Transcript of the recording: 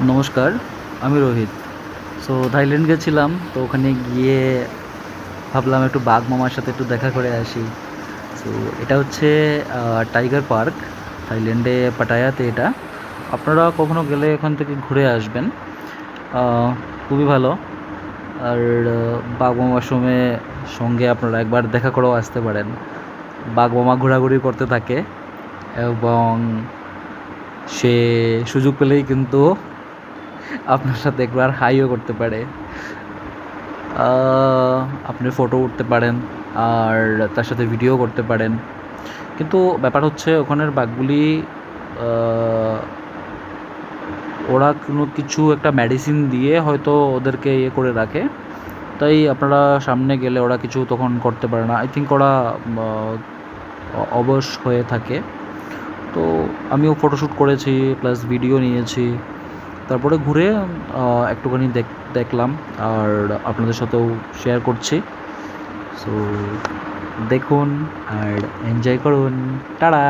নমস্কার, আমি Rohit. So Thailand গেছিলাম, তো ওখানে গিয়ে ভাবলাম একটু বাঘ মামার সাথে একটু দেখা করে আসি। সো এটা হচ্ছে টাইগার পার্ক, থাইল্যান্ডে পাটায়াতে এটা। আপনারা কখনো গেলে এখান থেকে ঘুরে আসবেন, খুবই ভালো। আর বাঘ মামার সঙ্গে আপনারা একবার দেখা করেও আসতে পারেন। বাঘ মামা ঘোরাঘুরি করতে থাকে এবং সে সুযোগ পেলেই কিন্তু আপনার সাথে একবার হাইও করতে পারে। আপনি ফটো উঠতে পারেন আর তার সাথে ভিডিও করতে পারেন। কিন্তু ব্যাপার হচ্ছে ওখানের বাঘগুলি ওরা কোনো কিছু একটা মেডিসিন দিয়ে হয়তো ওদেরকে ইয়ে করে রাখে, তাই আপনারা সামনে গেলে ওরা কিছু তখন করতে পারে না। আই থিঙ্ক ওরা অবশ হয়ে থাকে। তো আমিও ফটোশ্যুট করেছি, প্লাস ভিডিও নিয়েছি। তারপরে ঘুরে একটুখানি দেখলাম আর আপনাদের সাথেও শেয়ার করছি। সো দেখুন আর এনজয় করুন। টাটা।